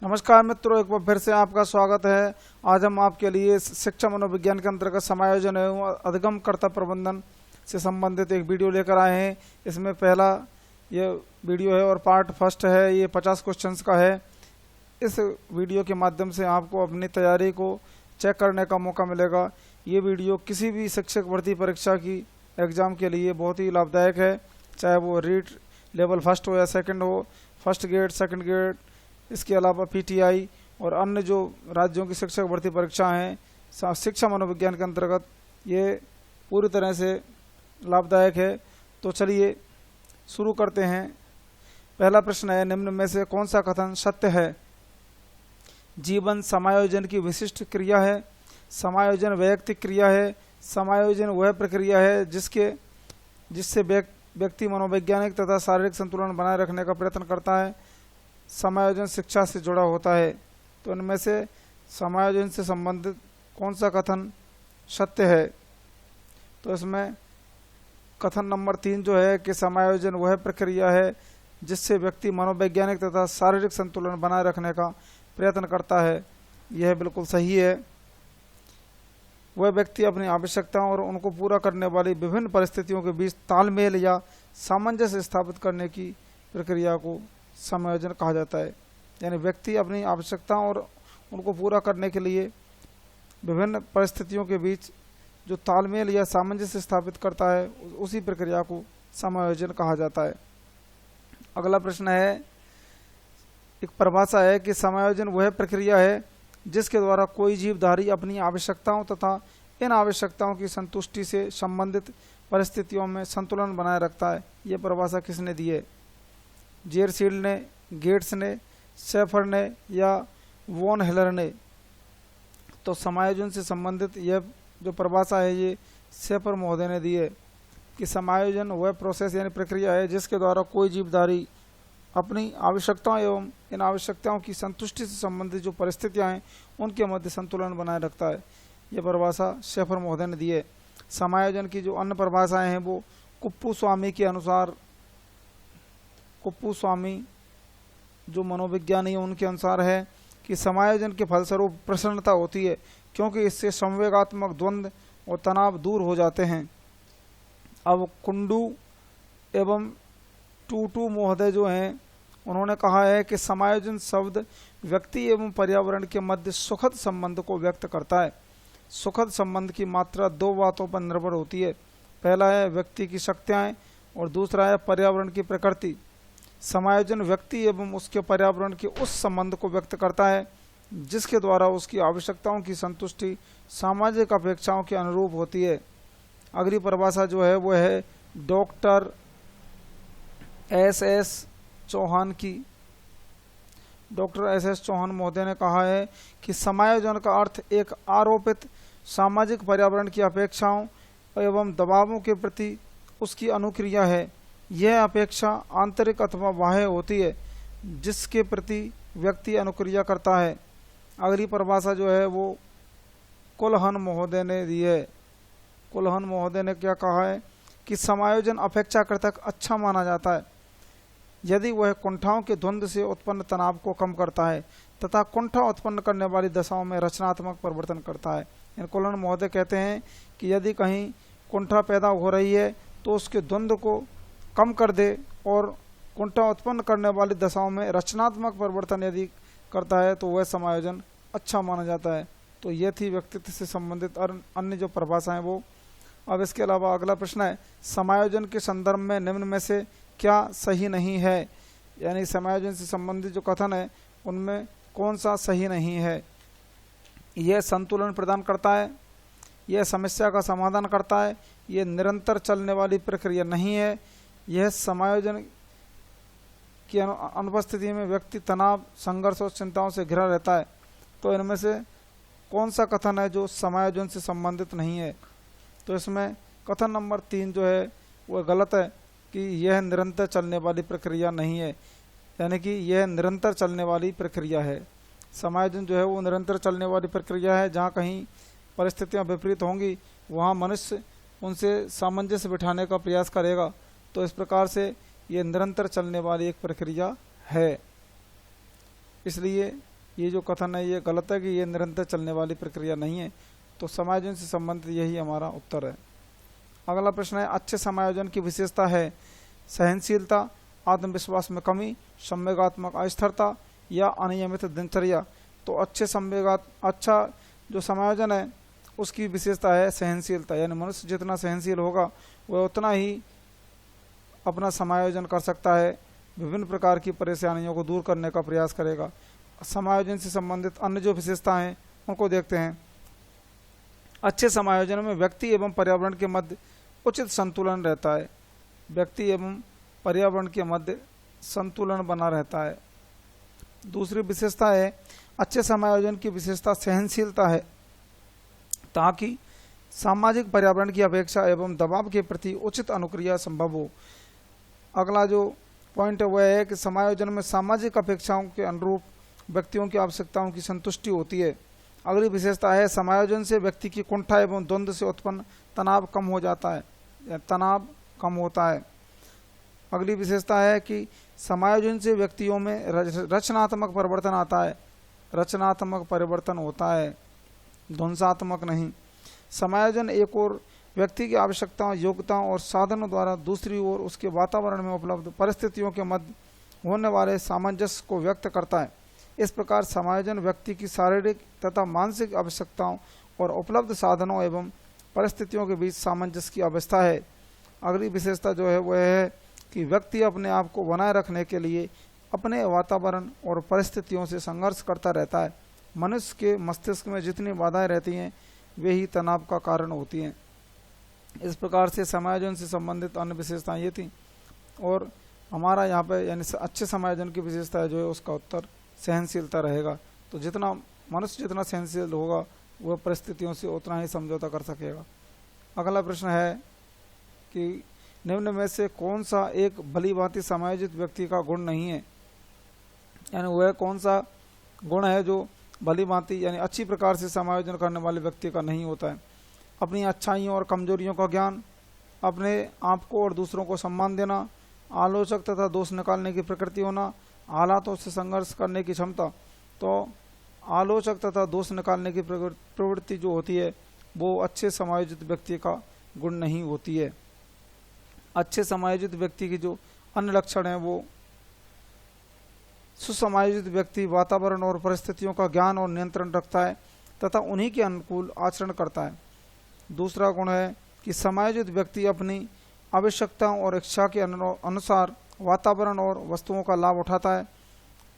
नमस्कार मित्रों, एक बार फिर से आपका स्वागत है। आज हम आपके लिए शिक्षा मनोविज्ञान के अंतर्गत समायोजन एवं अधिगम कर्तव्य प्रबंधन से संबंधित एक वीडियो लेकर आए हैं। इसमें पहला ये वीडियो है और पार्ट फर्स्ट है। ये 50 क्वेश्चंस का है। इस वीडियो के माध्यम से आपको अपनी तैयारी को चेक करने का मौका मिलेगा। ये वीडियो किसी भी शिक्षक भर्ती परीक्षा की एग्ज़ाम के लिए बहुत ही लाभदायक है, चाहे वो रीट लेवल फर्स्ट हो या सेकंड हो, फर्स्ट ग्रेड, सेकंड ग्रेड, इसके अलावा पीटीआई और अन्य जो राज्यों की शिक्षक भर्ती परीक्षा हैं शिक्षा मनोविज्ञान के अंतर्गत ये पूरी तरह से लाभदायक है। तो चलिए शुरू करते हैं। पहला प्रश्न है, निम्न में से कौन सा कथन सत्य है? जीवन समायोजन की विशिष्ट क्रिया है। समायोजन वैयक्तिक क्रिया है। समायोजन वह प्रक्रिया है जिससे व्यक्ति मनोवैज्ञानिक तथा शारीरिक संतुलन बनाए रखने का प्रयत्न करता है। समायोजन शिक्षा से जुड़ा होता है। तो इनमें से समायोजन से संबंधित कौन सा कथन सत्य है? तो इसमें कथन नंबर 3 जो है कि समायोजन वह प्रक्रिया है जिससे व्यक्ति मनोवैज्ञानिक तथा शारीरिक संतुलन बनाए रखने का प्रयत्न करता है। यह बिल्कुल सही है। वह व्यक्ति अपनी आवश्यकताओं और उनको पूरा करने वाली विभिन्न परिस्थितियों के बीच तालमेल या सामंजस्य स्थापित करने की प्रक्रिया को समायोजन कहा जाता है। यानी व्यक्ति अपनी आवश्यकताओं और उनको पूरा करने के लिए विभिन्न परिस्थितियों के बीच जो तालमेल या सामंजस्य स्थापित करता है उसी प्रक्रिया को समायोजन कहा जाता है। अगला प्रश्न है, एक परिभाषा है कि समायोजन वह प्रक्रिया है जिसके द्वारा कोई जीवधारी अपनी आवश्यकताओं तथा इन आवश्यकताओं की संतुष्टि से संबंधित परिस्थितियों में संतुलन बनाए रखता है। यह परिभाषा किसने दी है? जेरसील ने, गेट्स ने, शेफर ने या वॉन हेलर ने? तो समायोजन से संबंधित यह जो परिभाषा है ये शेफर महोदय ने दी है कि समायोजन वह प्रोसेस यानी प्रक्रिया है जिसके द्वारा कोई जीवधारी अपनी आवश्यकताओं एवं इन आवश्यकताओं की संतुष्टि से संबंधित जो परिस्थितियां हैं उनके मध्य संतुलन बनाए रखता है। यह परिभाषा शेफर महोदय ने दी है। समायोजन की जो अन्य परिभाषाएं हैं वो कुप्पुस्वामी के अनुसार, कुप्पुस्वामी जो मनोविज्ञानी है उनके अनुसार है कि समायोजन के फलस्वरूप प्रसन्नता होती है क्योंकि इससे संवेगात्मक द्वंद्व और तनाव दूर हो जाते हैं। अब कुंडू एवं टूटू महोदय जो हैं उन्होंने कहा है कि समायोजन शब्द व्यक्ति एवं पर्यावरण के मध्य सुखद संबंध को व्यक्त करता है। सुखद संबंध की मात्रा दो बातों पर निर्भर होती है। पहला है व्यक्ति की शक्तियाँ और दूसरा है पर्यावरण की प्रकृति। समायोजन व्यक्ति एवं उसके पर्यावरण के उस संबंध को व्यक्त करता है जिसके द्वारा उसकी आवश्यकताओं की संतुष्टि सामाजिक अपेक्षाओं के अनुरूप होती है। अगली परिभाषा जो है वो है डॉक्टर एस चौहान की। डॉक्टर एस चौहान महोदय ने कहा है कि समायोजन का अर्थ एक आरोपित सामाजिक पर्यावरण की अपेक्षाओं एवं दबावों के प्रति उसकी अनुक्रिया है। यह अपेक्षा आंतरिक अथवा बाह्य होती है जिसके प्रति व्यक्ति अनुक्रिया करता है। अगली परिभाषा जो है वो कुलहन महोदय ने दी है। कुलहन महोदय ने क्या कहा है कि समायोजन अपेक्षाकृत अच्छा माना जाता है यदि वह कुंठाओं के द्वंद्व से उत्पन्न तनाव को कम करता है तथा कुंठा उत्पन्न करने वाली दशाओं में रचनात्मक परिवर्तन करता है। कुलहन महोदय कहते हैं कि यदि कहीं कुंठा पैदा हो रही है तो उसके द्वंद्व को कम कर दे और कुंठा उत्पन्न करने वाली दशाओं में रचनात्मक परिवर्तन यदि करता है तो वह समायोजन अच्छा माना जाता है। तो ये थी व्यक्तित्व से संबंधित और अन्य जो परिभाषाएं वो। अब इसके अलावा अगला प्रश्न है, समायोजन के संदर्भ में निम्न में से क्या सही नहीं है? यानी समायोजन से संबंधित जो कथन है उनमें कौन सा सही नहीं है? यह संतुलन प्रदान करता है, यह समस्या का समाधान करता है, यह निरंतर चलने वाली प्रक्रिया नहीं है, यह समायोजन की अनुपस्थिति में व्यक्ति तनाव, संघर्ष और चिंताओं से घिरा रहता है। तो इनमें से कौन सा कथन है जो समायोजन से संबंधित नहीं है? तो इसमें कथन नंबर 3 जो है वह गलत है कि यह निरंतर चलने वाली प्रक्रिया नहीं है। यानी कि यह निरंतर चलने वाली प्रक्रिया है। समायोजन जो है वो निरंतर चलने वाली प्रक्रिया है। जहाँ कहीं परिस्थितियाँ विपरीत होंगी वहाँ मनुष्य उनसे सामंजस्य बिठाने का प्रयास करेगा। तो इस प्रकार से ये निरंतर चलने वाली एक प्रक्रिया है। इसलिए ये जो कथन है ये गलत है कि ये निरंतर चलने वाली प्रक्रिया नहीं है। तो समायोजन से संबंधित यही हमारा उत्तर है। अगला प्रश्न है, अच्छे समायोजन की विशेषता है सहनशीलता, आत्मविश्वास में कमी, संवेगात्मक अस्थिरता या अनियमित दिनचर्या। तो अच्छा जो समायोजन है उसकी विशेषता है सहनशीलता, यानी मनुष्य जितना सहनशील होगा वह उतना ही अपना समायोजन कर सकता है, विभिन्न प्रकार की परेशानियों को दूर करने का प्रयास करेगा। समायोजन से संबंधित अन्य जो विशेषताएं हैं उनको देखते हैं। अच्छे समायोजन में व्यक्ति एवं पर्यावरण के मध्य उचित संतुलन रहता है। व्यक्ति एवं पर्यावरण के मध्य संतुलन बना रहता है। दूसरी विशेषता है, अच्छे समायोजन की विशेषता सहनशीलता है, ताकि सामाजिक पर्यावरण की अपेक्षा एवं दबाव के प्रति उचित अनुक्रिया संभव हो। अगला जो पॉइंट है वह है कि समायोजन में सामाजिक अपेक्षाओं के अनुरूप व्यक्तियों की आवश्यकताओं की संतुष्टि होती है। अगली विशेषता है, समायोजन से व्यक्ति की कुंठा एवं द्वंद्व से उत्पन्न तनाव कम हो जाता है या तनाव कम होता है। अगली विशेषता है कि समायोजन से व्यक्तियों में रचनात्मक परिवर्तन आता है, रचनात्मक परिवर्तन होता है, ध्वंसात्मक नहीं। समायोजन एक और व्यक्ति की आवश्यकताओं, योग्यताओं और साधनों द्वारा दूसरी ओर उसके वातावरण में उपलब्ध परिस्थितियों के मध्य होने वाले सामंजस्य को व्यक्त करता है। इस प्रकार समायोजन व्यक्ति की शारीरिक तथा मानसिक आवश्यकताओं और उपलब्ध साधनों एवं परिस्थितियों के बीच सामंजस्य की अवस्था है। अगली विशेषता जो है वह है कि व्यक्ति अपने आप को बनाए रखने के लिए अपने वातावरण और परिस्थितियों से संघर्ष करता रहता है। मनुष्य के मस्तिष्क में जितनी बाधाएं रहती हैं वे ही तनाव का कारण होती हैं। इस प्रकार से समायोजन से संबंधित अन्य विशेषताएं ये थी, और हमारा यहाँ पे यानी अच्छे समायोजन की विशेषता जो है उसका उत्तर सहनशीलता रहेगा। तो जितना मनुष्य जितना सहनशील होगा वह परिस्थितियों से उतना ही समझौता कर सकेगा। अगला प्रश्न है कि निम्न में से कौन सा एक भली भांति समायोजित व्यक्ति का गुण नहीं है, यानी वह कौन सा गुण है जो भली भांति यानी अच्छी प्रकार से समायोजन करने वाले व्यक्ति का नहीं होता है। अपनी अच्छाइयों और कमजोरियों का ज्ञान, अपने आप को और दूसरों को सम्मान देना, आलोचक तथा दोष निकालने की प्रकृति होना, हालातों से संघर्ष करने की क्षमता। तो आलोचक तथा दोष निकालने की प्रवृत्ति जो होती है वो अच्छे समायोजित व्यक्ति का गुण नहीं होती है। अच्छे समायोजित व्यक्ति की जो अन्य लक्षण है वो सुसमायोजित व्यक्ति वातावरण और परिस्थितियों का ज्ञान और नियंत्रण रखता है तथा उन्हीं के अनुकूल आचरण करता है। दूसरा गुण है कि समायोजित व्यक्ति अपनी आवश्यकताओं और इच्छा के अनुसार वातावरण और वस्तुओं का लाभ उठाता है।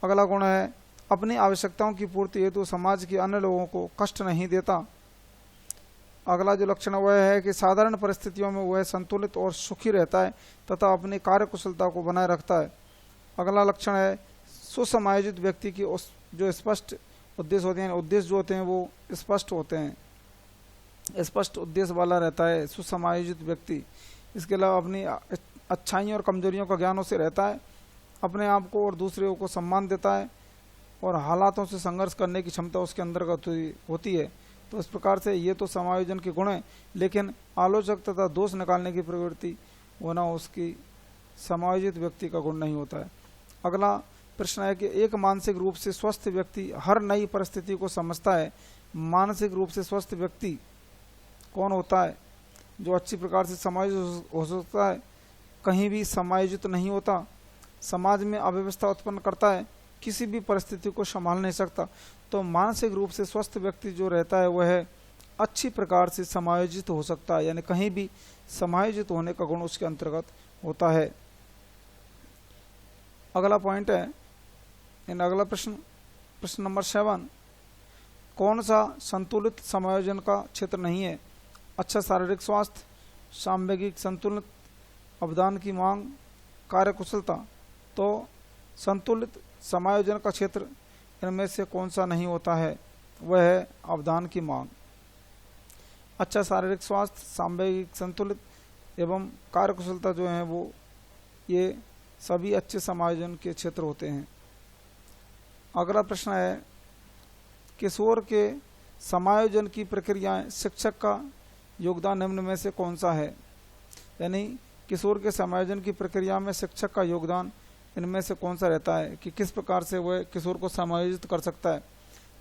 अगला गुण है अपनी आवश्यकताओं की पूर्ति हेतु समाज के अन्य लोगों को कष्ट नहीं देता। अगला जो लक्षण वह है कि साधारण परिस्थितियों में वह संतुलित और सुखी रहता है तथा अपनी कार्यकुशलता को बनाए रखता है। अगला लक्षण है सुसमायोजित व्यक्ति की जो स्पष्ट उद्देश्य होते हैं, उद्देश्य जो होते हैं वो स्पष्ट होते हैं, स्पष्ट उद्देश्य वाला रहता है सुसमायोजित व्यक्ति। इसके अलावा अपनी अच्छाइयों और कमजोरियों का ज्ञान उसे रहता है, अपने आप को और दूसरों को सम्मान देता है और हालातों से संघर्ष करने की क्षमता उसके अंतर्गत होती है। तो इस प्रकार से ये तो समायोजन के गुण हैं, लेकिन आलोचक तथा दोष निकालने की प्रवृत्ति होना उसकी समायोजित व्यक्ति का गुण नहीं होता है। अगला प्रश्न है कि एक मानसिक रूप से स्वस्थ व्यक्ति हर नई परिस्थिति को समझता है। मानसिक रूप से स्वस्थ व्यक्ति कौन होता है? जो अच्छी प्रकार से समायोजित हो सकता है, कहीं भी समायोजित नहीं होता, समाज में अव्यवस्था उत्पन्न करता है, किसी भी परिस्थिति को संभाल नहीं सकता। तो मानसिक रूप से स्वस्थ व्यक्ति जो रहता है वह अच्छी प्रकार से समायोजित हो सकता है, यानी कहीं भी समायोजित होने का गुण उसके अंतर्गत होता है। अगला पॉइंट है अगला प्रश्न नंबर 7, कौन सा संतुलित समायोजन का क्षेत्र नहीं है? अच्छा शारीरिक स्वास्थ्य, सामवेगिक संतुलित, अवदान की मांग, कार्यकुशलता। तो संतुलित समायोजन का क्षेत्र इनमें से कौन सा नहीं होता है? वह है अवदान की मांग। अच्छा शारीरिक स्वास्थ्य, सामवेगिक संतुलित एवं कार्यकुशलता जो है वो ये सभी अच्छे समायोजन के क्षेत्र होते हैं। अगला प्रश्न है किशोर के समायोजन की प्रक्रियाएं, शिक्षक का योगदान निम्न में से कौन सा है? यानी किशोर के समायोजन की प्रक्रिया में शिक्षक का योगदान इनमें से कौन सा रहता है कि किस प्रकार से वह किशोर को समायोजित कर सकता है?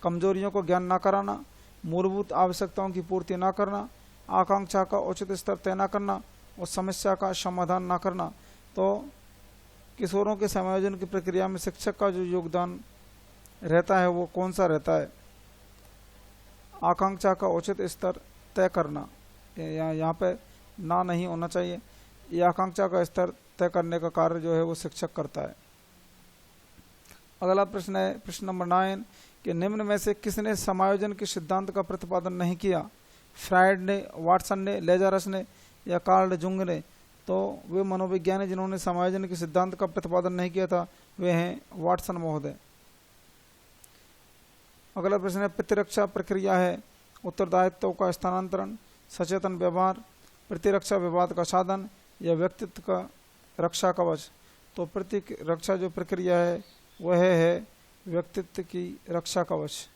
कमजोरियों को ज्ञान न कराना, मूलभूत आवश्यकताओं की पूर्ति न करना, आकांक्षा का उचित स्तर तय न करना और समस्या का समाधान न करना। तो किशोरों के समायोजन की प्रक्रिया में शिक्षक का जो योगदान रहता है वो कौन सा रहता है? आकांक्षा का उचित स्तर तय करना, यहाँ पे ना नहीं होना चाहिए। ये आकांक्षा का स्तर तय करने का कार्य जो है वो शिक्षक करता है। अगला प्रश्न है प्रश्न नंबर 9 कि निम्न में से किसने समायोजन के सिद्धांत का प्रतिपादन नहीं किया? फ्रायड ने, वाटसन ने, लेजारस ने या कार्ल जुंग ने? तो वे मनोविज्ञानी जिन्होंने समायोजन के सिद्धांत का प्रतिपादन नहीं किया था वे हैं वाटसन महोदय। अगला प्रश्न है प्रतिरक्षा प्रक्रिया है उत्तरदायित्व का स्थानांतरण, सचेतन व्यवहार, प्रतिरक्षा विवाद का साधन या व्यक्तित्व का रक्षा कवच? तो प्रतिरक्षा जो प्रक्रिया है वह है व्यक्तित्व की रक्षा कवच।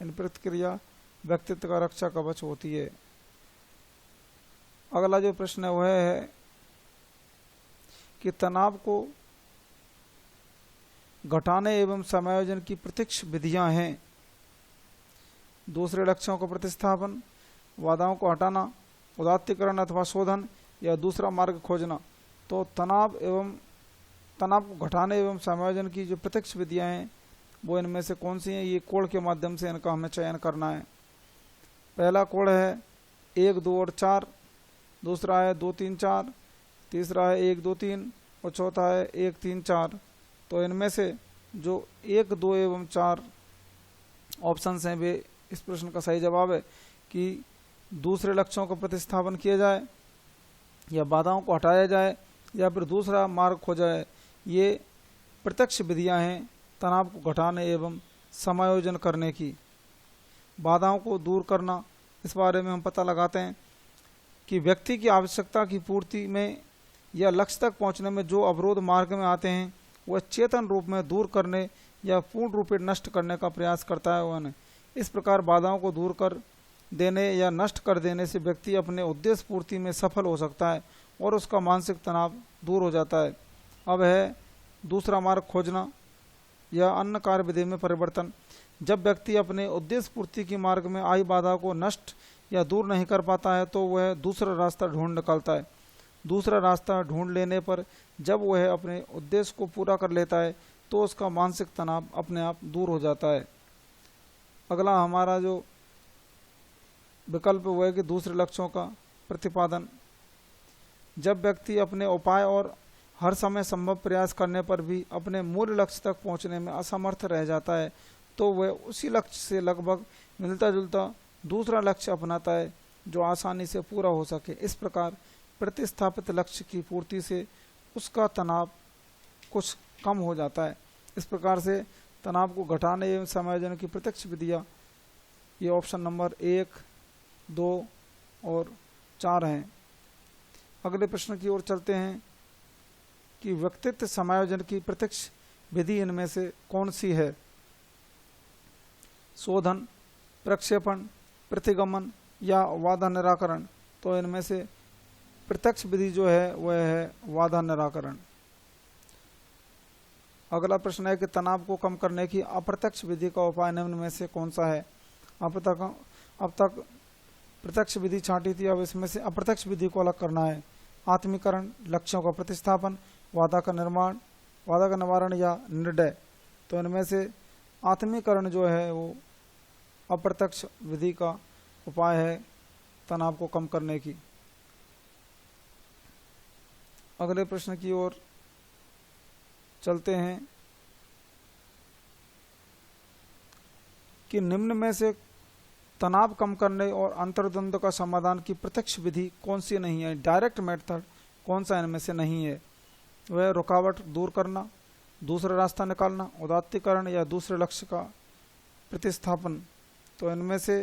इन प्रतिक्रिया व्यक्तित्व का रक्षा कवच होती है। अगला जो प्रश्न है वह है कि तनाव को घटाने एवं समायोजन की प्रत्यक्ष विधियां हैं। दूसरे लक्ष्यों का प्रतिस्थापन, बाधाओं को हटाना, उदात्तीकरण अथवा शोधन या दूसरा मार्ग खोजना। तो तनाव को घटाने एवं समायोजन की जो प्रत्यक्ष विधियां हैं वो इनमें से कौन सी हैं? ये कोड के माध्यम से इनका हमें चयन करना है। पहला कोड है 1, 2 और 4, दूसरा है 2, 3, 4, तीसरा है 1, 2, 3 और चौथा है 1, 3, 4। तो इनमें से जो 1, 2 एवं 4 ऑप्शन हैं वे इस प्रश्न का सही जवाब है कि दूसरे लक्ष्यों का प्रतिस्थापन किया जाए या बाधाओं को हटाया जाए या फिर दूसरा मार्ग खोजा जाए। ये प्रत्यक्ष विधियां हैं तनाव को घटाने एवं समायोजन करने की। बाधाओं को दूर करना, इस बारे में हम पता लगाते हैं कि व्यक्ति की आवश्यकता की पूर्ति में या लक्ष्य तक पहुंचने में जो अवरोध मार्ग में आते हैं वह चेतन रूप में दूर करने या पूर्ण रूप से नष्ट करने का प्रयास करता है उन्हें। इस प्रकार बाधाओं को दूर कर देने या नष्ट कर देने से व्यक्ति अपने उद्देश्य पूर्ति में सफल हो सकता है और उसका मानसिक तनाव दूर हो जाता है। अब है दूसरा मार्ग खोजना या अन्य कार्य विधि में परिवर्तन। जब व्यक्ति अपने उद्देश्य पूर्ति की मार्ग में आई बाधा को नष्ट या दूर नहीं कर पाता है तो वह दूसरा रास्ता ढूंढ निकालता है। दूसरा रास्ता ढूंढ लेने पर जब वह अपने उद्देश्य को पूरा कर लेता है तो उसका मानसिक तनाव अपने आप दूर हो जाता है। अगला हमारा जो विकल्प हुआ है कि दूसरे लक्ष्यों का प्रतिपादन। जब व्यक्ति अपने उपाय और हर समय संभव प्रयास करने पर भी अपने मूल लक्ष्य तक पहुंचने में असमर्थ रह जाता है तो वह उसी लक्ष्य से लगभग मिलता जुलता दूसरा लक्ष्य अपनाता है जो आसानी से पूरा हो सके। इस प्रकार प्रतिस्थापित लक्ष्य की पूर्ति से उसका तनाव कुछ कम हो जाता है। इस प्रकार से तनाव को घटाने एवं समायोजन की प्रत्यक्ष विधियां ये ऑप्शन नंबर 1, 2 और 4 हैं। अगले प्रश्न की ओर चलते हैं कि व्यक्तित्व समायोजन की प्रत्यक्ष विधि इनमें से कौन सी है? शोधन, प्रक्षेपण, प्रतिगमन या बाधा निराकरण? तो इनमें से प्रत्यक्ष विधि जो है वह है बाधा निराकरण। अगला प्रश्न है कि तनाव को कम करने की अप्रत्यक्ष विधि का उपाय निम्न में से कौन सा है? अब तक प्रत्यक्ष विधि छांटी थी, अब इसमें से अप्रत्यक्ष विधि को अलग करना है। आत्मीकरण, लक्ष्यों का प्रतिस्थापन, बाधा का निवारण या निर्णय। तो इनमें से आत्मीकरण जो है वो अप्रत्यक्ष विधि का उपाय है तनाव को कम करने की। अगले प्रश्न की ओर चलते हैं कि निम्न में से तनाव कम करने और अंतर्द्वंद का समाधान की प्रत्यक्ष विधि कौन सी नहीं है? डायरेक्ट मेथड कौन सा इनमें से नहीं है? वह रुकावट दूर करना, दूसरा रास्ता निकालना, उदात्तीकरण या दूसरे लक्ष्य का प्रतिस्थापन। तो इनमें से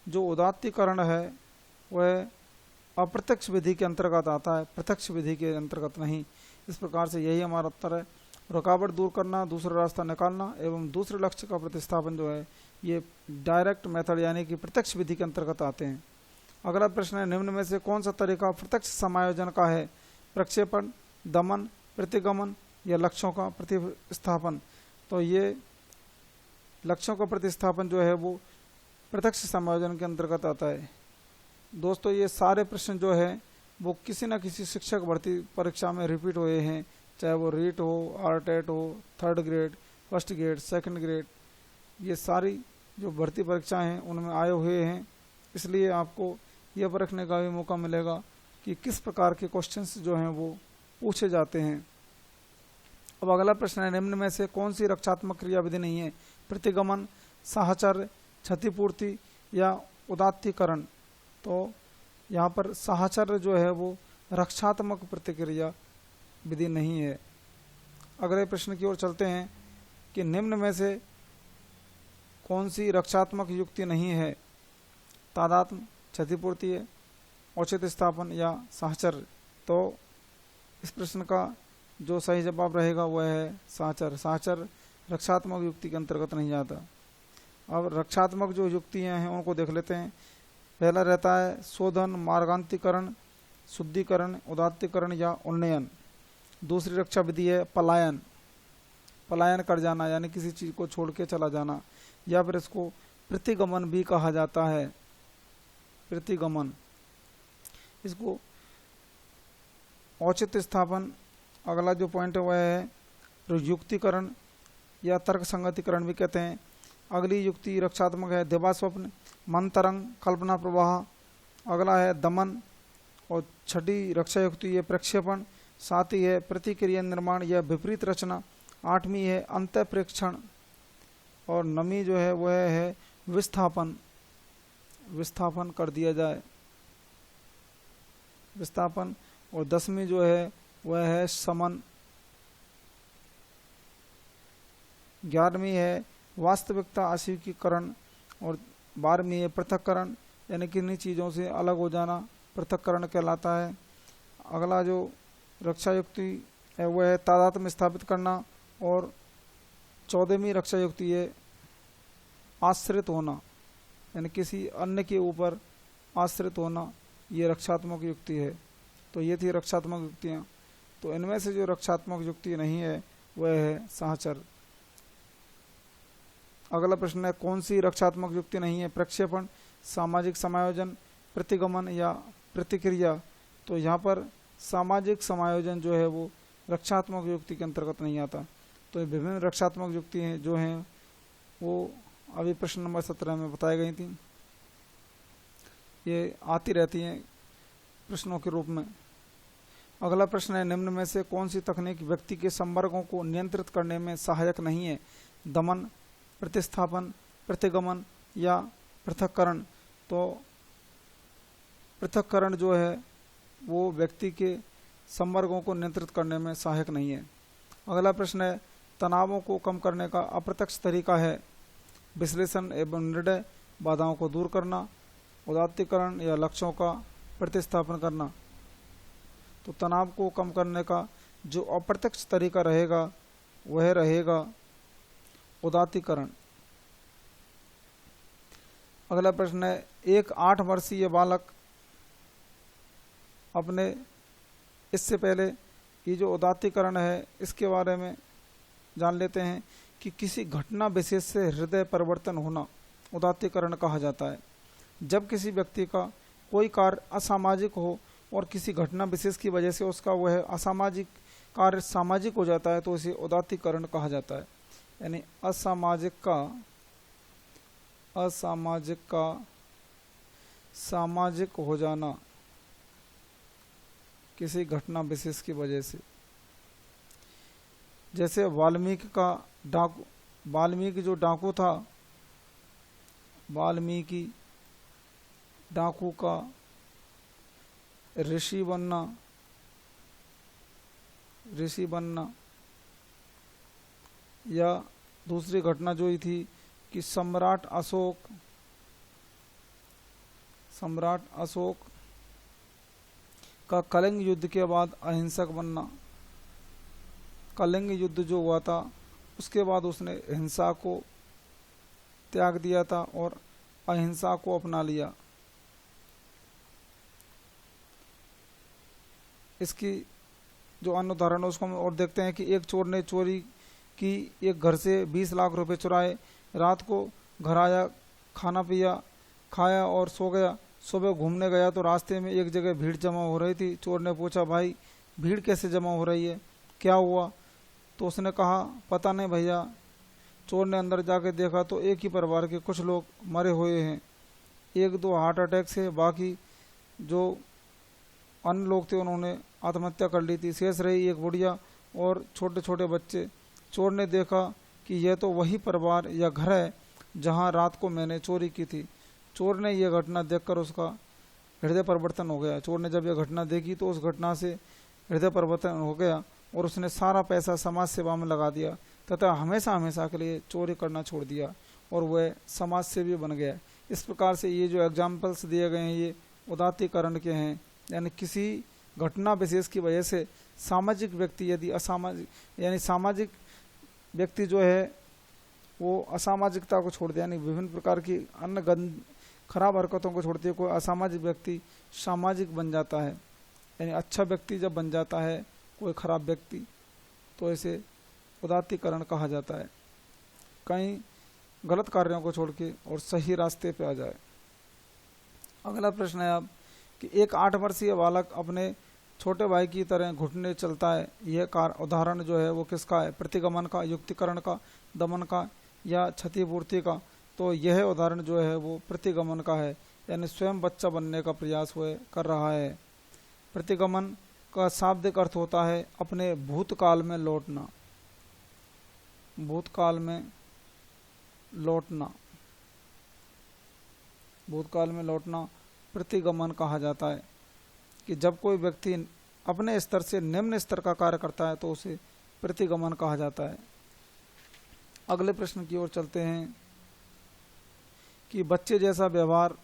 जो उदात्तीकरण है वह अप्रत्यक्ष विधि के अंतर्गत आता है, प्रत्यक्ष विधि के अंतर्गत नहीं। इस प्रकार से यही हमारा उत्तर है। रुकावट दूर करना, दूसरा रास्ता निकालना एवं दूसरे लक्ष्य का प्रतिस्थापन जो है ये डायरेक्ट मेथड यानी कि प्रत्यक्ष विधि के अंतर्गत आते हैं। अगला प्रश्न है निम्न में से कौन सा तरीका प्रत्यक्ष समायोजन का है? प्रक्षेपण, दमन, प्रतिगमन, या लक्ष्यों का प्रतिस्थापन। तो ये लक्ष्यों का प्रतिस्थापन जो है वो प्रत्यक्ष समायोजन के अंतर्गत आता है। दोस्तों ये सारे प्रश्न जो है वो किसी न किसी शिक्षक भर्ती परीक्षा में रिपीट हुए हैं, चाहे वो रीट हो, आरटेट हो, 3rd grade, 1st grade, 2nd grade, ये सारी जो भर्ती परीक्षाएं हैं उनमें आए हुए हैं। इसलिए आपको यह परखने का भी मौका मिलेगा कि किस प्रकार के क्वेश्चंस जो हैं वो पूछे जाते हैं। अब अगला प्रश्न है, निम्न में से कौन सी रक्षात्मक क्रियाविधि नहीं है? प्रतिगमन, साहचर्य, क्षतिपूर्ति या उदात्तीकरण। तो यहाँ पर साहचर्य जो है वो रक्षात्मक प्रतिक्रिया विधि नहीं है। अगले प्रश्न की ओर चलते हैं कि निम्न में से कौन सी रक्षात्मक युक्ति नहीं है? तादात्म्य, क्षतिपूर्ति है, औचित्य स्थापन या साहचर्य। तो इस प्रश्न का जो सही जवाब रहेगा वह है साहचर्य। साहचर्य रक्षात्मक युक्ति के अंतर्गत नहीं आता। अब रक्षात्मक जो युक्तियां हैं उनको देख लेते हैं। पहला रहता है शोधन, मार्गांतीकरण, शुद्धिकरण, उदात्तीकरण या उन्नयन। दूसरी रक्षा विधि है पलायन, पलायन कर जाना यानी किसी चीज को छोड़ के चला जाना, या फिर इसको प्रतिगमन भी कहा जाता है, प्रतिगमन। इसको औचित्य स्थापन। अगला जो पॉइंट है वह है युक्तिकरण या तर्क संगतिकरण भी कहते हैं। अगली युक्ति रक्षात्मक है दिवास्वप्न, मंतरंग, कल्पना प्रवाह। अगला है दमन और छठी रक्षा युक्ति है प्रक्षेपण। सातवीं है प्रतिक्रिया निर्माण या विपरीत रचना। आठवीं है अंत प्रेक्षण और नवीं जो है वह है विस्थापन, विस्थापन कर दिया जाए, विस्थापन। और 10वीं जो है वह है समन। 11वीं है वास्तविकता अस्वीकीकरण और 12वीं है पृथक्करण यानी किन्हीं चीज़ों से अलग हो जाना, पृथक्करण कहलाता है। अगला जो रक्षा युक्ति है वह है तादात्म्य स्थापित करना और 14वीं रक्षा युक्ति है आश्रित होना यानी किसी अन्य के ऊपर आश्रित होना, ये रक्षात्मक युक्ति है। तो ये थी रक्षात्मक युक्तियाँ। तो इनमें से जो रक्षात्मक युक्ति नहीं है वह है साहचर्य। अगला प्रश्न है कौन सी रक्षात्मक युक्ति नहीं है? प्रक्षेपण, सामाजिक समायोजन, प्रतिगमन या प्रतिक्रिया। तो यहाँ पर सामाजिक समायोजन जो है वो रक्षात्मक युक्ति के अंतर्गत नहीं आता। तो ये विभिन्न रक्षात्मक युक्ति हैं जो हैं वो अभी प्रश्न नंबर 17 में बताई गई थी, ये आती रहती हैं प्रश्नों के रूप में। अगला प्रश्न है निम्न में से कौन सी तकनीक व्यक्ति के संवर्गों को नियंत्रित करने में सहायक नहीं है? दमन, प्रतिस्थापन, प्रतिगमन या पृथक्करण। तो पृथक्करण जो है वो व्यक्ति के संवर्गों को नियंत्रित करने में सहायक नहीं है। अगला प्रश्न है तनावों को कम करने का अप्रत्यक्ष तरीका है? विश्लेषण एवं निर्णय, बाधाओं को दूर करना, उदात्तीकरण या लक्ष्यों का प्रतिस्थापन करना। तो तनाव को कम करने का जो अप्रत्यक्ष तरीका रहेगा वह रहेगा उदात्तीकरण। अगला प्रश्न है एक 8 वर्षीय बालक अपने, इससे पहले ये जो उदात्तीकरण है इसके बारे में जान लेते हैं कि किसी घटना विशेष से हृदय परिवर्तन होना उदात्तीकरण कहा जाता है। जब किसी व्यक्ति का कोई कार्य असामाजिक हो और किसी घटना विशेष की वजह से उसका वह असामाजिक कार्य सामाजिक हो जाता है तो इसे उदात्तीकरण कहा जाता है। यानी असामाजिक का सामाजिक हो जाना किसी घटना विशेष की वजह से। जैसे वाल्मीकि जो डाकू था, वाल्मीकि डाकू का ऋषि बनना, या दूसरी घटना जो ही थी कि सम्राट अशोक का कलिंग युद्ध के बाद अहिंसक बनना। कलिंग युद्ध जो हुआ था उसके बाद उसने हिंसा को त्याग दिया था और अहिंसा को अपना लिया। इसकी जो अन्य उदाहरण है उसको हम और देखते हैं कि एक चोर ने चोरी की, एक घर से 20 लाख रुपए चुराए, रात को घर आया, खाना पिया, खाया और सो गया। सुबह घूमने गया तो रास्ते में एक जगह भीड़ जमा हो रही थी। चोर ने पूछा, भाई भीड़ कैसे जमा हो रही है, क्या हुआ? तो उसने कहा, पता नहीं भैया। चोर ने अंदर जाके देखा तो एक ही परिवार के कुछ लोग मरे हुए हैं, एक दो हार्ट अटैक से, बाकी जो अन्य लोग थे उन्होंने आत्महत्या कर ली थी। शेष रही एक बुढ़िया और छोटे छोटे बच्चे। चोर ने देखा कि यह तो वही परिवार या घर है जहां रात को मैंने चोरी की थी। चोर ने यह घटना देखकर उसका हृदय परिवर्तन हो गया। चोर ने जब यह घटना देखी तो उस घटना से हृदय परिवर्तन हो गया और उसने सारा पैसा समाज सेवा में लगा दिया तथा हमेशा हमेशा के लिए चोरी करना छोड़ दिया और वह समाज सेवी बन गया। इस प्रकार से ये जो एग्जाम्पल्स दिए गए हैं ये उदात्तीकरण के हैं, यानी किसी घटना विशेष की वजह से सामाजिक व्यक्ति यदि असामाजिक, यानी सामाजिक व्यक्ति जो है वो असामाजिकता को छोड़ दे, यानी विभिन्न प्रकार की अन्य खराब हरकतों को छोड़ते हुए कोई असामाजिक व्यक्ति सामाजिक बन जाता है, यानी अच्छा व्यक्ति जब बन जाता है कोई खराब व्यक्ति, तो इसे उदात्तीकरण कहा जाता है। कहीं गलत कार्यों को छोड़ के और सही रास्ते पे आ जाए। अगला प्रश्न है अब कि एक 8 वर्षीय बालक अपने छोटे भाई की तरह घुटने चलता है, यह उदाहरण जो है वो किसका है? प्रतिगमन का, युक्तिकरण का, दमन का या क्षतिपूर्ति का? तो यह उदाहरण जो है वो प्रतिगमन का है, यानी स्वयं बच्चा बनने का प्रयास वह कर रहा है। प्रतिगमन का शाब्दिक अर्थ होता है अपने भूतकाल में लौटना, भूतकाल में लौटना, भूतकाल में लौटना प्रतिगमन कहा जाता है। कि जब कोई व्यक्ति अपने स्तर से निम्न स्तर का कार्य करता है तो उसे प्रतिगमन कहा जाता है। अगले प्रश्न की ओर चलते हैं कि बच्चे जैसा व्यवहार।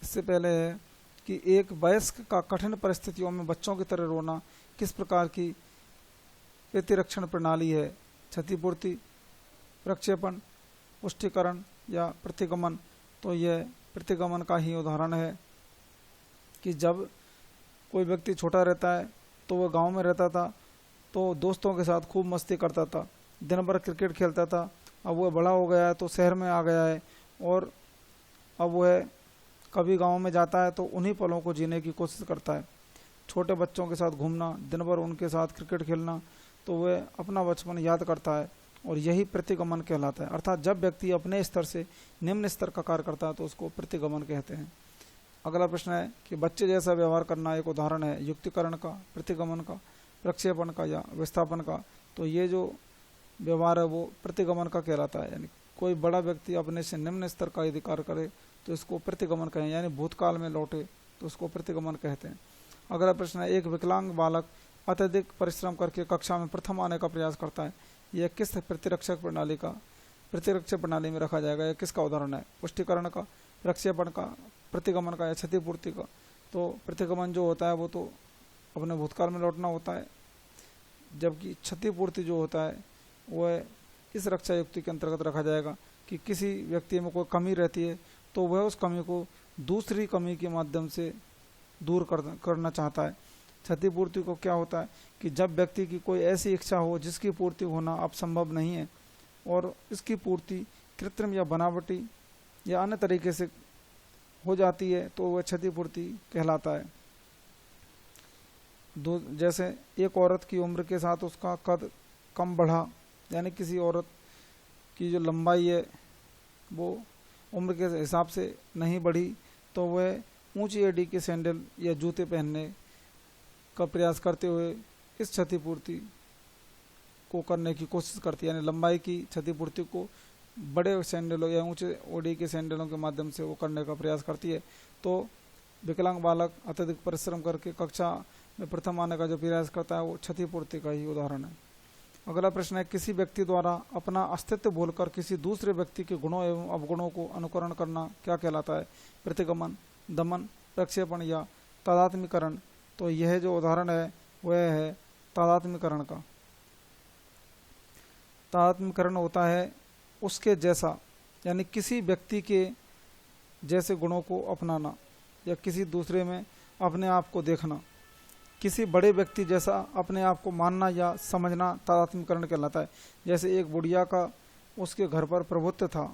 इससे पहले है कि एक वयस्क का कठिन परिस्थितियों में बच्चों की तरह रोना किस प्रकार की प्रतिरक्षण प्रणाली है? क्षतिपूर्ति, प्रक्षेपण, पुष्टिकरण या प्रतिगमन? तो यह प्रतिगमन का ही उदाहरण है कि जब कोई व्यक्ति छोटा रहता है तो वह गांव में रहता था तो दोस्तों के साथ खूब मस्ती करता था, दिन भर क्रिकेट खेलता था। अब वह बड़ा हो गया है तो शहर में आ गया है और अब वह कभी गांव में जाता है तो उन्हीं पलों को जीने की कोशिश करता है। छोटे बच्चों के साथ घूमना, दिन भर उनके साथ क्रिकेट खेलना, तो वह अपना बचपन याद करता है और यही प्रतिगमन कहलाता है। अर्थात जब व्यक्ति अपने स्तर से निम्न स्तर का कार्य करता है तो उसको प्रतिगमन कहते हैं। अगला प्रश्न है कि बच्चे जैसा व्यवहार करना एक उदाहरण है युक्तिकरण का, प्रतिगमन का, प्रक्षेपण का या विस्थापन का? तो ये जो व्यवहार है वो प्रतिगमन का कहलाता है। यानी कोई बड़ा व्यक्ति अपने से निम्न स्तर का यदि कार्य करे तो इसको प्रतिगमन कहें, यानी भूतकाल में लौटे तो उसको प्रतिगमन कहते हैं। अगला प्रश्न है एक विकलांग बालक अत्यधिक परिश्रम करके कक्षा में प्रथम आने का प्रयास करता है, यह किस प्रतिरक्षक प्रणाली में रखा जाएगा? यह किसका उदाहरण है? पुष्टिकरण का, प्रक्षेपण का, प्रतिगमन का या क्षतिपूर्ति का? तो प्रतिगमन जो होता है वो तो अपने भूतकाल में लौटना होता है, जबकि क्षतिपूर्ति जो होता है वह इस रक्षा युक्ति के अंतर्गत रखा जाएगा कि किसी व्यक्ति में कोई कमी रहती है तो वह उस कमी को दूसरी कमी के माध्यम से दूर करना चाहता है। क्षतिपूर्ति को क्या होता है कि जब व्यक्ति की कोई ऐसी इच्छा हो जिसकी पूर्ति होना अब संभव नहीं है और इसकी पूर्ति कृत्रिम या बनावटी या अन्य तरीके से हो जाती है तो वह क्षतिपूर्ति कहलाता है। जैसे एक औरत की उम्र के साथ उसका कद कम बढ़ा, यानी किसी औरत की जो लंबाई है वो उम्र के हिसाब से नहीं बढ़ी तो वह ऊंची एड़ी के सैंडल या जूते पहनने का प्रयास करते हुए इस क्षतिपूर्ति को करने की कोशिश करती है, यानी लंबाई की क्षतिपूर्ति को बड़े सैंडलों या ऊंचे एड़ी के सैंडलों के माध्यम से वो करने का प्रयास करती है। तो विकलांग बालक अत्यधिक परिश्रम करके कक्षा में प्रथम आने का जो प्रयास करता है वो क्षतिपूर्ति का ही उदाहरण है। अगला प्रश्न है किसी व्यक्ति द्वारा अपना अस्तित्व भूलकर किसी दूसरे व्यक्ति के गुणों एवं अवगुणों को अनुकरण करना क्या कहलाता है? प्रतिगमन, दमन, प्रक्षेपण या तादात्म्यकरण? तो यह जो उदाहरण है वह है तादात्म्यकरण का। तादात्म्यकरण होता है उसके जैसा, यानी किसी व्यक्ति के जैसे गुणों को अपनाना या किसी दूसरे में अपने आप को देखना। किसी बड़े व्यक्ति जैसा अपने आप को मानना या समझना तादात्म्यकरण कहलाता है। जैसे एक बुढ़िया का उसके घर पर प्रभुत्व था,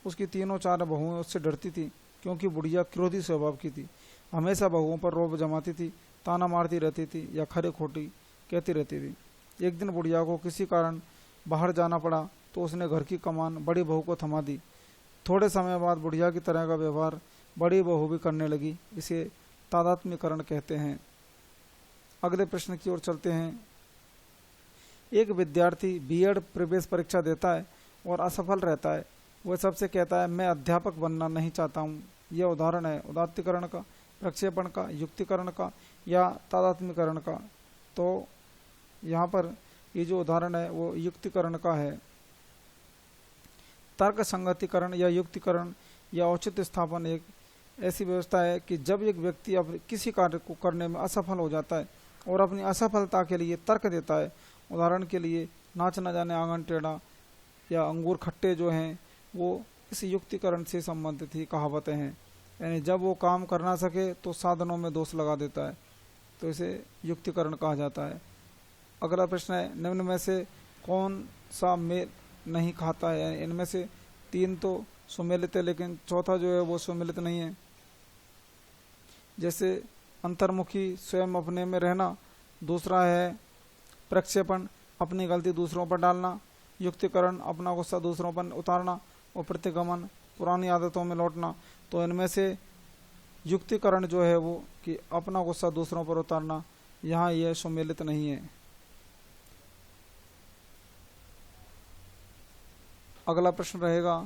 उसकी 3-4 बहुएं उससे डरती थी क्योंकि बुढ़िया क्रोधी स्वभाव की थी, हमेशा बहुओं पर रौब जमाती थी, ताना मारती रहती थी या खरे खोटी कहती रहती थी। एक दिन बुढ़िया को किसी कारण बाहर जाना पड़ा तो उसने घर की कमान बड़ी बहू को थमा दी। थोड़े समय बाद बुढ़िया की तरह का व्यवहार बड़ी बहू भी करने लगी। इसे तादात्म्यकरण कहते हैं। अगले प्रश्न की ओर चलते हैं। एक विद्यार्थी बीएड प्रवेश परीक्षा देता है और असफल रहता है। वह सबसे कहता है मैं अध्यापक बनना नहीं चाहता हूँ। यह उदाहरण है उदात्तीकरण का, प्रक्षेपण का, युक्तिकरण का या तादात्म्यकरण का। तो यहाँ पर ये जो उदाहरण है वो युक्तिकरण का है। तर्क संगतिकरण या युक्तिकरण या औचित्य स्थापन एक ऐसी व्यवस्था है कि जब एक व्यक्ति अब किसी कार्य को करने में असफल हो जाता है और अपनी असफलता के लिए तर्क देता है। उदाहरण के लिए नाच न जाने आंगन टेढ़ा या अंगूर खट्टे जो हैं वो इस युक्तिकरण से संबंधित ही कहावतें हैं। यानी जब वो काम कर ना सके तो साधनों में दोष लगा देता है, तो इसे युक्तिकरण कहा जाता है। अगला प्रश्न है निम्न में से कौन सा मेल नहीं खाता है। यानी इनमें से 3 तो सुमेलित है लेकिन चौथा जो है वो सुमेलित नहीं है। जैसे अंतर्मुखी स्वयं अपने में रहना, दूसरा है प्रक्षेपण अपनी गलती दूसरों पर डालना, युक्तिकरण अपना गुस्सा दूसरों पर उतारना और प्रतिगमन पुरानी आदतों में लौटना। तो इनमें से युक्तिकरण जो है वो कि अपना गुस्सा दूसरों पर उतारना, यहाँ यह सुमेलित नहीं है। अगला प्रश्न रहेगा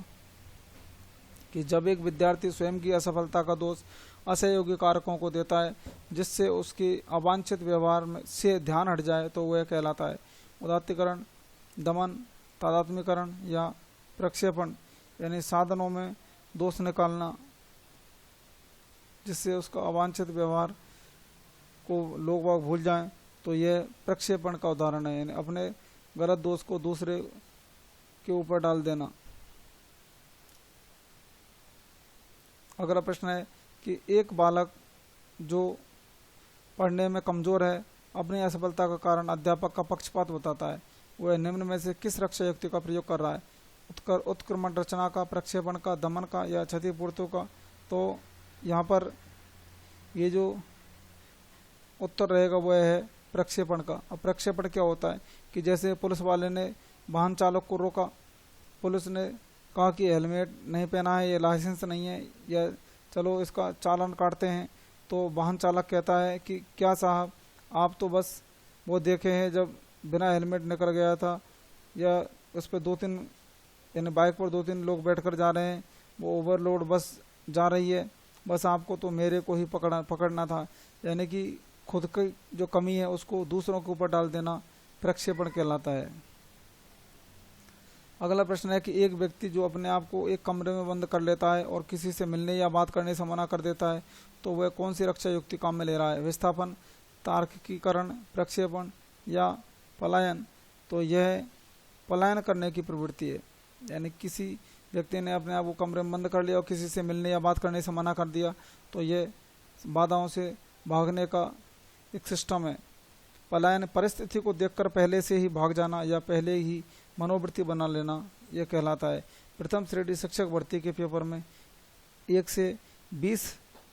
कि जब एक विद्यार्थी स्वयं की असफलता का दोष असहयोगी कारकों को देता है जिससे उसकी अवांछित व्यवहार से ध्यान हट जाए तो वह कहलाता है उदात्तीकरण, दमन, तादात्म्यकरण या प्रक्षेपण। यानी साधनों में दोष निकालना जिससे उसका अवांछित व्यवहार को लोग बाग भूल जाएं, तो यह प्रक्षेपण का उदाहरण है। यानी अपने गलत दोष को दूसरे के ऊपर डाल देना। अगला प्रश्न है कि एक बालक जो पढ़ने में कमजोर है अपनी असफलता का कारण अध्यापक का पक्षपात बताता है। वह निम्न में से किस रक्षा युक्ति का प्रयोग कर रहा है? उत्क्रमण रचना का, प्रक्षेपण का, दमन का या क्षतिपूर्ति का? तो यहाँ पर ये जो उत्तर रहेगा वह है प्रक्षेपण का। अब प्रक्षेपण क्या होता है कि जैसे पुलिस वाले ने वाहन चालक को रोका, पुलिस ने कहा कि हेलमेट नहीं पहना है, ये लाइसेंस नहीं है, या चलो इसका चालान काटते हैं। तो वाहन चालक कहता है कि क्या साहब आप तो बस वो देखे हैं जब बिना हेलमेट निकल गया था, या उस पर 2-3 यानी बाइक पर 2-3 लोग बैठकर जा रहे हैं, वो ओवरलोड बस जा रही है, बस आपको तो मेरे को ही पकड़ना था। यानी कि खुद की जो कमी है उसको दूसरों के ऊपर डाल देना प्रक्षेपण कहलाता है। अगला प्रश्न है कि एक व्यक्ति जो अपने आप को एक कमरे में बंद कर लेता है और किसी से मिलने या बात करने से मना कर देता है तो वह कौन सी रक्षा युक्ति काम में ले रहा है? विस्थापन, तार्किकीकरण, प्रक्षेपण या पलायन? तो यह पलायन करने की प्रवृत्ति है। यानी किसी व्यक्ति ने अपने आप को कमरे में बंद कर लिया और किसी से मिलने या बात करने से मना कर दिया तो यह बाधाओं से भागने का एक सिस्टम है। पलायन परिस्थिति को देखकर पहले से ही भाग जाना या पहले ही मनोवृत्ति बना लेना, यह कहलाता है। प्रथम श्रेणी शिक्षक भर्ती के पेपर में 1 से 20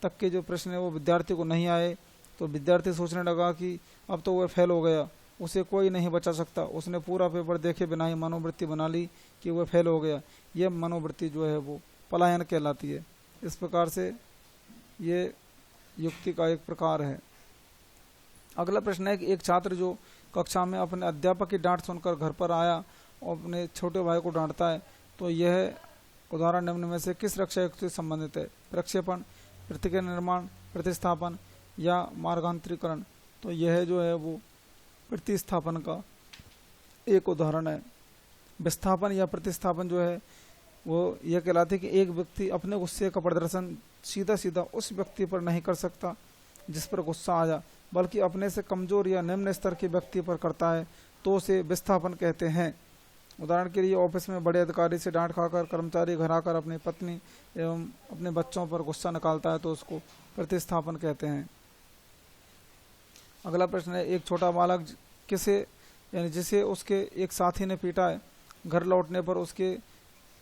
तक के जो प्रश्न है वो विद्यार्थी को नहीं आए तो विद्यार्थी सोचने लगा कि अब तो वह फेल हो गया, उसे कोई नहीं बचा सकता। उसने पूरा पेपर देखे बिना ही मनोवृत्ति बना ली कि वह फेल हो गया। यह मनोवृत्ति जो है वो पलायन कहलाती है। इस प्रकार से ये युक्ति का एक प्रकार है। अगला प्रश्न है कि एक छात्र जो कक्षा में अपने अध्यापक की डांट सुनकर घर पर आया और अपने छोटे भाई को डांटता है तो यह उदाहरण निम्न में से किस रक्षा युक्ति से संबंधित है? प्रक्षेपण, प्रतिक्रिया निर्माण, प्रतिस्थापन या मार्गांतरीकरण? तो यह जो है वो प्रतिस्थापन का एक उदाहरण है। विस्थापन या प्रतिस्थापन जो है वो यह कहलाते हैं कि एक व्यक्ति अपने गुस्से का प्रदर्शन सीधा सीधा उस व्यक्ति पर नहीं कर सकता जिस पर गुस्सा आया, बल्कि अपने से कमजोर या निम्न स्तर के व्यक्ति पर करता है, तो उसे विस्थापन कहते हैं। उदाहरण के लिए ऑफिस में बड़े अधिकारी से डांट खाकर कर्मचारी घर आकर अपनी पत्नी एवं अपने बच्चों पर गुस्सा निकालता है तो उसको प्रतिस्थापन कहते हैं। अगला प्रश्न है, एक छोटा बालक किसे यानी जिसे उसके एक साथी ने पीटा है, घर लौटने पर उसके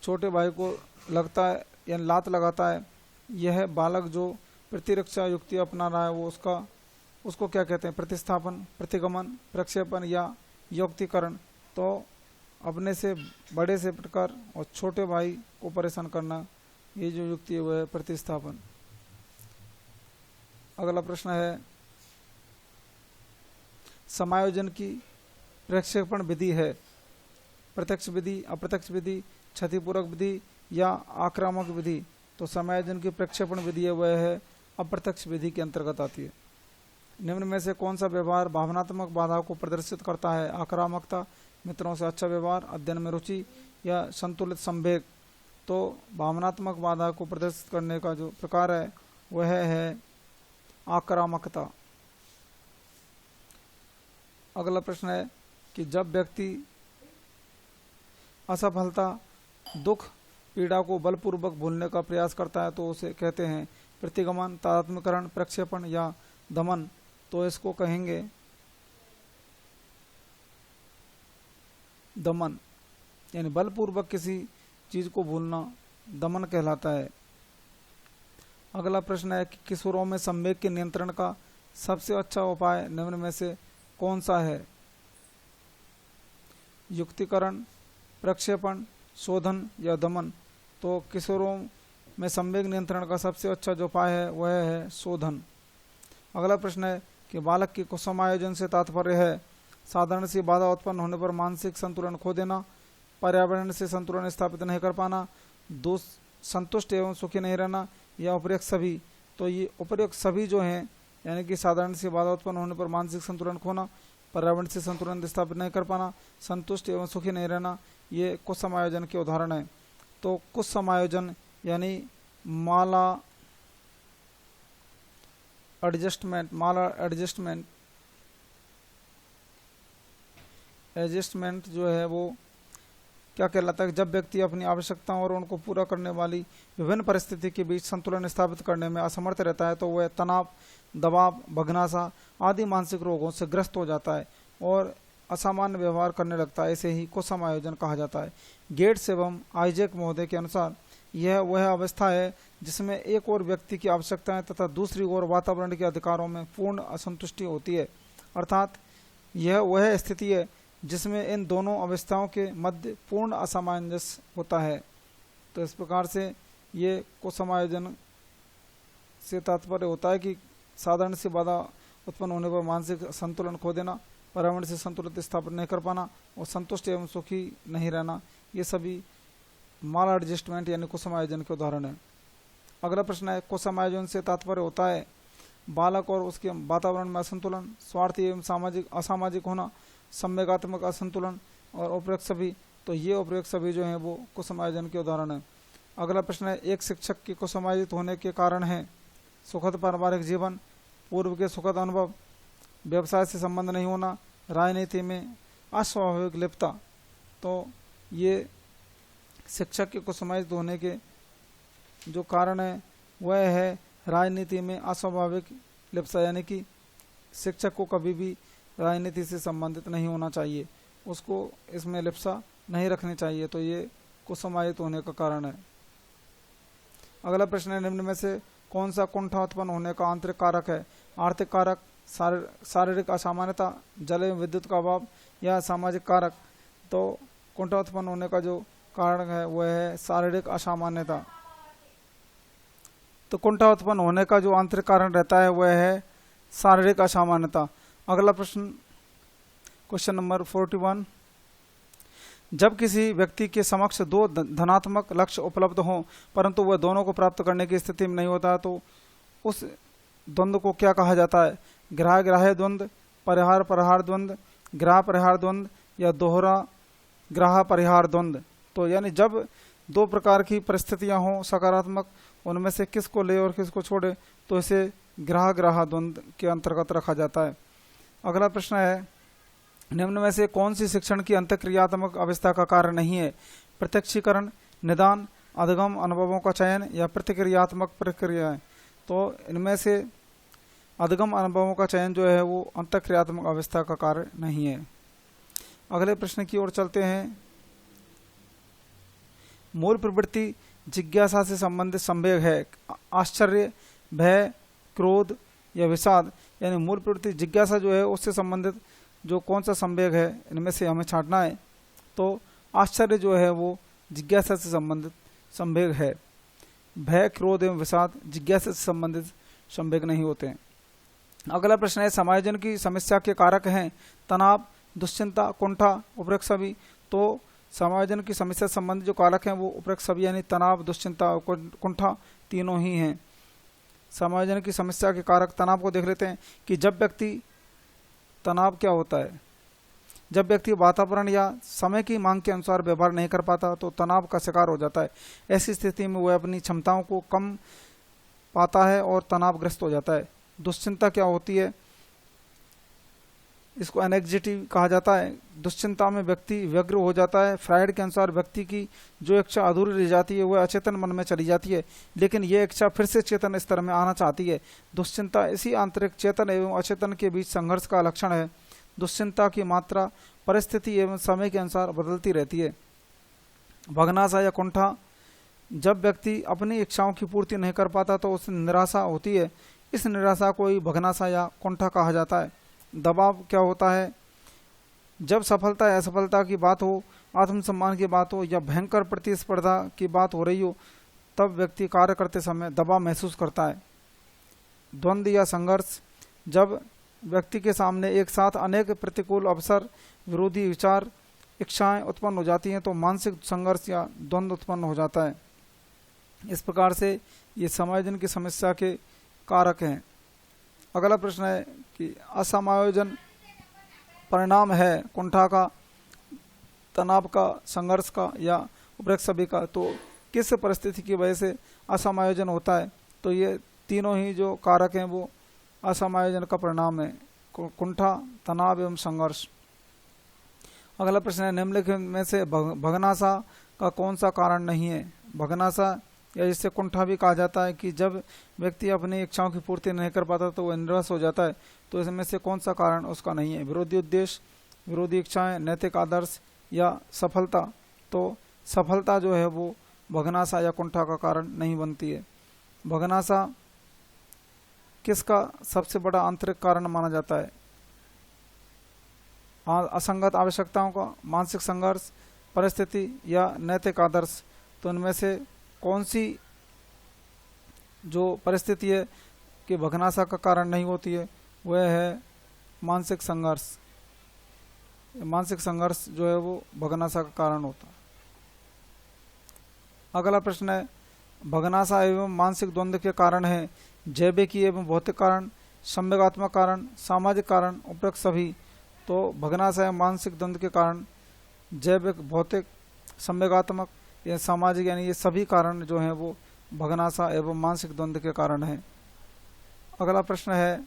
छोटे भाई को लगता है यानी लात लगाता है, यह बालक जो प्रतिरक्षा युक्ति अपना रहा है वो उसको क्या कहते हैं? प्रतिस्थापन, प्रतिगमन, प्रक्षेपण या युक्तिकरण। तो अपने से बड़े से प्रकार और छोटे भाई को परेशान करना, ये जो युक्ति है वह है प्रतिस्थापन। अगला प्रश्न है, समायोजन की प्रक्षेपण विधि है प्रत्यक्ष विधि, अप्रत्यक्ष विधि, क्षतिपूरक विधि या आक्रामक विधि। तो समायोजन की प्रक्षेपण विधि है वह है अप्रत्यक्ष विधि के अंतर्गत आती है। निम्न में से कौन सा व्यवहार भावनात्मक बाधा को प्रदर्शित करता है? आक्रामकता, मित्रों से अच्छा व्यवहार, अध्ययन में रुचि या संतुलित संवेग। तो भावनात्मक बाधा को प्रदर्शित करने का जो प्रकार है वह है आक्रामकता। अगला प्रश्न है कि जब व्यक्ति असफलता, दुख, पीड़ा को बलपूर्वक भूलने का प्रयास करता है तो उसे कहते हैं प्रतिगमन, तादात्म्यकरण, प्रक्षेपण या दमन। तो इसको कहेंगे दमन, यानी बलपूर्वक किसी चीज को भूलना दमन कहलाता है। अगला प्रश्न है कि किशोरों में संवेग के नियंत्रण का सबसे अच्छा उपाय निम्न में से कौन सा है? युक्तिकरण, प्रक्षेपण, शोधन या दमन। तो किशोरों में संवेग नियंत्रण का सबसे अच्छा जो उपाय है वह है शोधन। अगला प्रश्न है कि बालक के कुसमायोजन से तात्पर्य है साधारण सी बाधा उत्पन्न होने पर मानसिक संतुलन खो देना, पर्यावरण से संतुलन स्थापित नहीं कर पाना, संतुष्ट एवं सुखी नहीं रहना या उपरोक्त सभी। तो ये उपरोक्त सभी जो हैं यानी कि साधारण सी बाधा उत्पन्न होने पर मानसिक संतुलन खोना, पर्यावरण से संतुलन स्थापित नहीं कर पाना, संतुष्ट एवं सुखी नहीं रहना, ये कुछ समायोजन के उदाहरण है। तो कुछ समायोजन यानी माला एडजस्टमेंट जो है वो क्या कहलाता है? जब व्यक्ति अपनी आवश्यकताओं और उनको पूरा करने वाली विभिन्न परिस्थिति के बीच संतुलन स्थापित करने में असमर्थ रहता है तो वह तनाव, दबाव, भग्नाशा आदि मानसिक रोगों से ग्रस्त हो जाता है और असामान्य व्यवहार करने लगता है। इसे ही कुसमायोजन कहा जाता है। गेट्स एवं आइजैक महोदय के अनुसार यह वह अवस्था है जिसमें एक और व्यक्ति की आवश्यकताएं तथा दूसरी ओर वातावरण के अधिकारों में पूर्ण असंतुष्टि होती है। अर्थात यह वह स्थिति है जिसमें इन दोनों अवस्थाओं के मध्य पूर्ण असामंजस्य होता है। तो इस प्रकार से ये कुसमायोजन से तात्पर्य होता है कि साधारण सी बाधा उत्पन्न होने पर मानसिक संतुलन खो देना, पर्यावरण से संतुलित स्थापित नहीं कर पाना और संतुष्ट एवं सुखी नहीं रहना, ये सभी माल एडजस्टमेंट यानी कुसमायोजन के उदाहरण है। अगला प्रश्न है, कुसमायोजन से तात्पर्य होता है बालक और उसके वातावरण में असंतुलन, स्वार्थी एवं सामाजिक असामाजिक होना, संवेगात्मक असंतुलन और उपरोक्त सभी। तो ये उपरोक्त सभी जो हैं वो कुसमायोजन के उदाहरण है। अगला प्रश्न है, एक शिक्षक के कुसमायोजित होने के कारण है सुखद पारिवारिक जीवन, पूर्व के सुखद अनुभव, व्यवसाय से संबंध नहीं होना, राजनीति में अस्वाभाविक लिप्तता। तो ये शिक्षक के कुसमायोजित होने के जो कारण है वह है राजनीति में अस्वाभाविक लिप्तता, यानी कि शिक्षक को कभी भी राजनीति से संबंधित नहीं होना चाहिए, उसको इसमें लिप्तता नहीं रखनी चाहिए। तो ये कुसमायोजित होने का कारण है। अगला प्रश्न है, निम्न में से कौन सा कुंठा उत्पन्न होने का आंतरिक कारक है? आर्थिक कारक, शारीरिक असामान्यता, जल एवं विद्युत का अभाव या सामाजिक कारक। तो कुंठा उत्पन्न होने का जो कारण है वह है शारीरिक असामान्यता। तो कुंठा उत्पन्न होने का जो आंतरिक कारण रहता है वह है शारीरिक असामान्यता। अगला प्रश्न, क्वेश्चन नंबर 41, जब किसी व्यक्ति के समक्ष दो धनात्मक लक्ष्य उपलब्ध हों परंतु वह दोनों को प्राप्त करने की स्थिति में नहीं होता तो उस द्वंद्व को क्या कहा जाता है? ग्राह्य ग्राह्य द्वंद्व, परिहार परिहार द्वंद्व, ग्राह परिहार द्वंद्व या दोहरा ग्राह परिहार द्वंद्व। तो यानी जब दो प्रकार की परिस्थितियां हों सकारात्मक, उनमें से किसको ले और किसको छोड़े तो इसे ग्राह ग्राह द्वंद्व के अंतर्गत रखा जाता है। अगला प्रश्न है, निम्न में से कौन सी शिक्षण की अंतःक्रियात्मक अवस्था का कार्य नहीं है? प्रत्यक्षीकरण, निदान, अधिगम अनुभवों का चयन या प्रतिक्रियात्मक प्रक्रियाएं। तो इनमें से अधिगम अनुभवों का चयन जो है वो अंतःक्रियात्मक अवस्था का कार्य नहीं है। अगले प्रश्न की ओर चलते हैं। मूल प्रवृत्ति जिज्ञासा से संबंधित संवेग है आश्चर्य, भय, क्रोध या विषाद। यानी मूल प्रवृत्ति जिज्ञासा जो है उससे संबंधित जो कौन सा संवेग है इनमें से हमें छांटना है। तो आश्चर्य जो है वो जिज्ञासा से संबंधित संवेग है। भय, क्रोध एवं विषाद जिज्ञासा से संबंधित संवेग नहीं होते हैं। अगला प्रश्न है समायोजन की समस्या के कारक हैं तनाव, दुश्चिंता, कुंठा, उपरोक्त सभी। तो समायोजन की समस्या से संबंधित जो कारक हैं वो उपरोक्त सभी यानी तनाव, दुश्चिंता और कुंठा तीनों ही हैं। समायोजन की समस्या के कारक तनाव को देख लेते हैं कि जब व्यक्ति तनाव क्या होता है, जब व्यक्ति वातावरण या समय की मांग के अनुसार व्यवहार नहीं कर पाता तो तनाव का शिकार हो जाता है। ऐसी स्थिति में वह अपनी क्षमताओं को कम पाता है और तनावग्रस्त हो जाता है। दुश्चिंता क्या होती है, इसको एनेक्सिटी कहा जाता है। दुश्चिंता में व्यक्ति व्यग्र हो जाता है। फ्रायड के अनुसार व्यक्ति की जो इच्छा अधूरी रह जाती है वह अचेतन मन में चली जाती है, लेकिन यह इच्छा फिर से चेतन स्तर में आना चाहती है। दुश्चिंता इसी आंतरिक चेतन एवं अचेतन के बीच संघर्ष का लक्षण है। दुश्चिंता की मात्रा परिस्थिति एवं समय के अनुसार बदलती रहती है। भग्नाशा या कुंठा, जब व्यक्ति अपनी इच्छाओं की पूर्ति नहीं कर पाता तो उसे निराशा होती है। इस निराशा को ही भग्नाशा या कुंठा कहा जाता है। दबाव क्या होता है, जब सफलता या असफलता की बात हो, आत्मसम्मान की बात हो या भयंकर प्रतिस्पर्धा की बात हो रही हो, तब व्यक्ति कार्य करते समय दबाव महसूस करता है। द्वंद्व या संघर्ष, जब व्यक्ति के सामने एक साथ अनेक प्रतिकूल अवसर, विरोधी विचार, इच्छाएं उत्पन्न हो जाती हैं तो मानसिक संघर्ष या द्वंद्व उत्पन्न हो जाता है। इस प्रकार से ये समायोजन की समस्या के कारक हैं। अगला प्रश्न है कि असमायोजन परिणाम है कुंठा का, तनाव का, संघर्ष का या उपरोक्त सभी का। तो किस परिस्थिति की वजह से असमायोजन होता है, तो ये तीनों ही जो कारक हैं वो असमायोजन का परिणाम है, कुंठा, तनाव एवं संघर्ष। अगला प्रश्न है निम्नलिखित में से भग्नाशा का कौन सा कारण नहीं है। भग्नाशा या जिसे कुंठा भी कहा जाता है कि जब व्यक्ति अपनी इच्छाओं की पूर्ति नहीं कर पाता तो वह निराश हो जाता है, तो इसमें से कौन सा कारण उसका नहीं है। विरोधी उद्देश्य, विरोधी इच्छाएं, नैतिक आदर्श या सफलता। तो सफलता जो है वो भग्नाशा या कुंठा का कारण नहीं बनती है। भग्नाशा किसका सबसे बड़ा आंतरिक कारण माना जाता है, असंगत आवश्यकताओं का, मानसिक संघर्ष, परिस्थिति या नैतिक आदर्श। तो इनमें से कौन सी जो परिस्थिति है कि भग्नाशा का कारण नहीं होती है वह है मानसिक संघर्ष। मानसिक संघर्ष जो है वो भग्नाशा का कारण होता है। अगला प्रश्न है भग्नाशा एवं मानसिक द्वंद्व के कारण है जैविकी एवं भौतिक कारण, संवेगात्मक कारण, सामाजिक कारण, उपरोक्त सभी। तो भग्नाशा एवं मानसिक द्वंद्व के कारण जैविक, भौतिक, संवेगात्मक या सामाजिक यानी ये सभी कारण जो हैं वो भग्नाशा एवं मानसिक द्वंद्व के कारण है। अगला प्रश्न है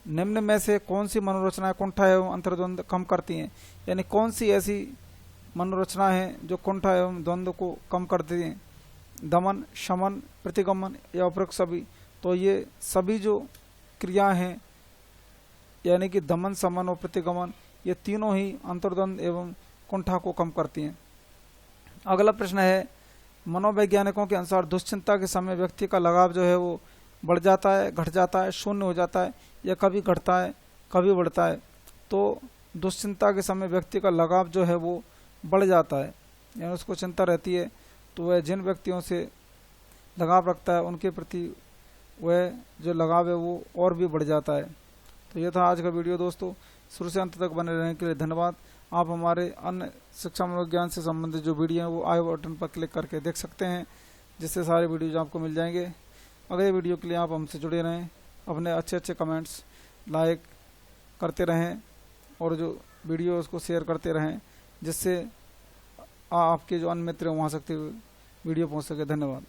निम्न में से कौन सी मनोरचनाएं कुंठा एवं अंतर्द्वंद कम करती हैं, यानी कौन सी ऐसी मनोरचनाएं हैं जो कुंठा एवं द्वंद्व को कम करती हैं। दमन, शमन, प्रतिगमन या उपरोक्त सभी। तो ये सभी जो क्रिया हैं यानी कि दमन, शमन और प्रतिगमन ये तीनों ही अंतर्द्वंद एवं कुंठा को कम करती हैं। अगला प्रश्न है मनोवैज्ञानिकों के अनुसार दुश्चिंता के समय व्यक्ति का लगाव जो है वो बढ़ जाता है, घट जाता है, शून्य हो जाता है या कभी घटता है कभी बढ़ता है। तो दुश्चिंता के समय व्यक्ति का लगाव जो है वो बढ़ जाता है, यानी उसको चिंता रहती है तो वह जिन व्यक्तियों से लगाव रखता है उनके प्रति वह जो लगाव है वो और भी बढ़ जाता है। तो ये था आज का वीडियो दोस्तों, शुरू से अंत तक बने रहने के लिए धन्यवाद। आप हमारे अन्य शिक्षा मनोविज्ञान से संबंधित जो वीडियो हैं वो आई बटन पर क्लिक करके देख सकते हैं, जिससे सारे वीडियोज आपको मिल जाएंगे। अगले वीडियो के लिए आप हमसे जुड़े रहें, अपने अच्छे अच्छे कमेंट्स लाइक करते रहें और जो वीडियो उसको शेयर करते रहें, जिससे आपके जो अन्य मित्र हैं वहाँ तक वीडियो पहुँच सके। धन्यवाद।